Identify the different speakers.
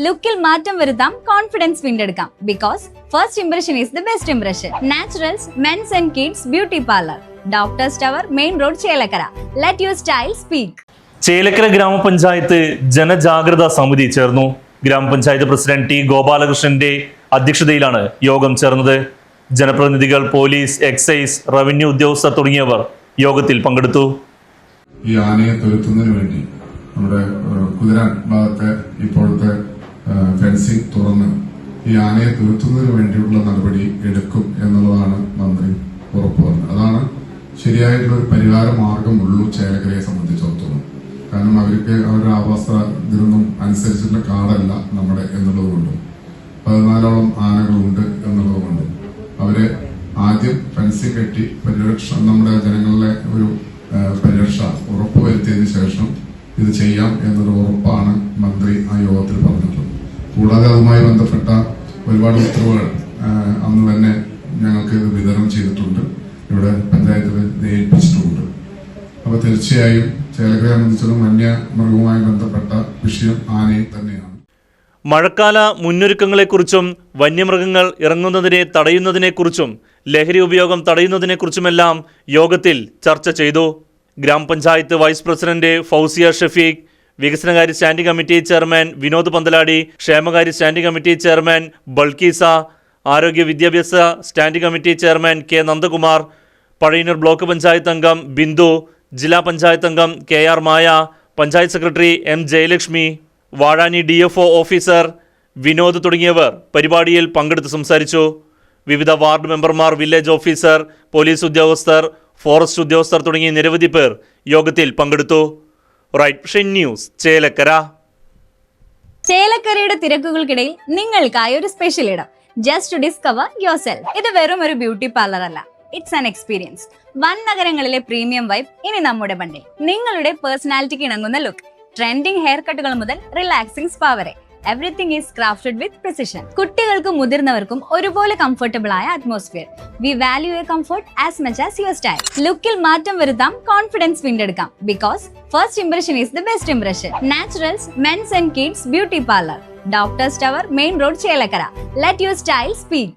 Speaker 1: ലുക്കിൽ മാറ്റം വരുത്താം, കോൺഫിഡൻസ് വീണ്ടെടുക്കാം. Because first impression is the best impression. Naturals men's and kids beauty parlour, doctors tower, main road, Chelakkara. Let your style speak.
Speaker 2: Chelakkara ഗ്രാമപഞ്ചായത്ത് ജനജാഗ്രതാ സമിതി ചേർന്നു. ഗ്രാമപഞ്ചായത്ത് പ്രസിഡന്റ് ടി ഗോപാലകൃഷ്ണന്റെ അധ്യക്ഷതയിലാണ് യോഗം ചേർന്നത്. ജനപ്രതിനിധികൾ, പോലീസ്, എക്സൈസ്, റവന്യൂ ഉദ്യോഗസ്ഥർ തുടങ്ങിയവർ യോഗത്തിൽ പങ്കെടുത്തു.
Speaker 3: ഈ ആനയെ തുരത്തുന്നതിന് വേണ്ടി നമ്മുടെ കുതിരാൻ ഭാഗത്തെ ഇപ്പോഴത്തെ ഫെൻസിംഗ് തുറന്ന് ഈ ആനയെ തുരത്തുന്നതിന് വേണ്ടിയുള്ള നടപടി എടുക്കും എന്നുള്ളതാണ് മന്ത്രി ഉറപ്പു പറഞ്ഞത്. അതാണ് ശരിയായിട്ടുള്ള ഒരു പരിഹാര മാർഗമുള്ളൂ ചേലക്കരയെ സംബന്ധിച്ചിടത്തോളം. കാരണം അവർക്ക് അവരുടെ ആവാസ ഇതിനൊന്നും അനുസരിച്ചുള്ള കാടല്ല നമ്മുടെ എന്നുള്ളതുകൊണ്ടും 14ഓളം ആനകളുണ്ട് എന്നുള്ളതുകൊണ്ടും അവരെ ആദ്യം ഫെൻസിംഗ് കെട്ടി പരിരക്ഷ നമ്മുടെ ജനങ്ങളുടെ ഒരു പരിരക്ഷ ഉറപ്പുവരുത്തിയതിനു ശേഷം ഇത് ചെയ്യാം എന്നൊരു ഉറപ്പാണ് മന്ത്രി ആ യോഗത്തിൽ പറഞ്ഞിട്ടുള്ളത്. കൂടാതെ അതുമായി ബന്ധപ്പെട്ട ഒരുപാട് ഉത്തരവുകൾ അന്ന് തന്നെ ഞങ്ങൾക്ക് ഇത് വിതരണം ചെയ്തിട്ടുണ്ട്, ഇവിടെ പഞ്ചായത്തിൽ ഏൽപ്പിച്ചിട്ടുമുണ്ട്. അപ്പൊ തീർച്ചയായും ചേലക്കരയെ സംബന്ധിച്ചിടത്തോളം വന്യമൃഗവുമായി ബന്ധപ്പെട്ട വിഷയം ആനയിൽ തന്നെയാണ്.
Speaker 2: മഴക്കാല മുന്നൊരുക്കങ്ങളെക്കുറിച്ചും വന്യമൃഗങ്ങൾ ഇറങ്ങുന്നതിനെ തടയുന്നതിനെക്കുറിച്ചും ലഹരി ഉപയോഗം തടയുന്നതിനെക്കുറിച്ചുമെല്ലാം യോഗത്തിൽ ചർച്ച ചെയ്തു. ഗ്രാമപഞ്ചായത്ത് വൈസ് പ്രസിഡന്റ് ഫൗസിയ ഷഫീഖ്, വികസനകാര്യ standing committee chairman Vinod Panthaladi, ക്ഷേമകാര്യ സ്റ്റാൻഡിംഗ് കമ്മിറ്റി ചെയർമാൻ ബൾക്കീസ, ആരോഗ്യ വിദ്യാഭ്യാസ standing committee chairman K Nandakumar, Pazhayannur block panchayat അംഗം ബിന്ദു, ജില്ലാ പഞ്ചായത്ത് അംഗം K R Maya, panchayat secretary M Jayalakshmi, Vazhani DFO officer Vinod തുടങ്ങിയവർ പരിപാടിയിൽ പങ്കെടുത്ത് സംസാരിച്ചു. വിവിധ വാർഡ് മെമ്പർമാർ, വില്ലേജ് ഓഫീസർ, പോലീസ് ഉദ്യോഗസ്ഥർ, ഫോറസ്റ്റ് ഉദ്യോഗസ്ഥർ തുടങ്ങി നിരവധി പേർ യോഗത്തിൽ പങ്കെടുത്തു. Right vision news, Chelakkara.
Speaker 1: ചേലക്കരയുടെ തിരക്കുകൾക്കിടയിൽ നിങ്ങൾക്കായി ഒരു സ്പെഷ്യൽ ഇടം, just to discover your self. ഇത് വെറും ഒരു ബ്യൂട്ടി പാർലർ അല്ല, ഇറ്റ്സ് ആൻ എക്സ്പീരിയൻസ്. വൻ നഗരങ്ങളിലെ പ്രീമിയം വൈബ് ഇനി നമ്മുടെ ബണ്ടിൽ. നിങ്ങളുടെ പേഴ്സണാലിറ്റിക്ക് ഇണങ്ങുന്ന ലുക്ക്, ട്രെൻഡിംഗ് ഹെയർ കട്ടുകൾ മുതൽ റിലാക്സിംഗ് സ്പാ വരെ, everything is crafted with precision. കുട്ടികൾക്കും മുതിർന്നവർക്കും ഒരുപോലെ കംഫർട്ടബിൾ ആയ atmosphere. We value your comfort as much as your style. ലുക്കിൽ മാറ്റം വരുത്താം, കോൺഫിഡൻസ് വീണ്ടെടുക്കാം. Because first impression is the best impression. Naturals men's and kids beauty parlour, doctors tower, main road, Chelakkara. Let your style speak.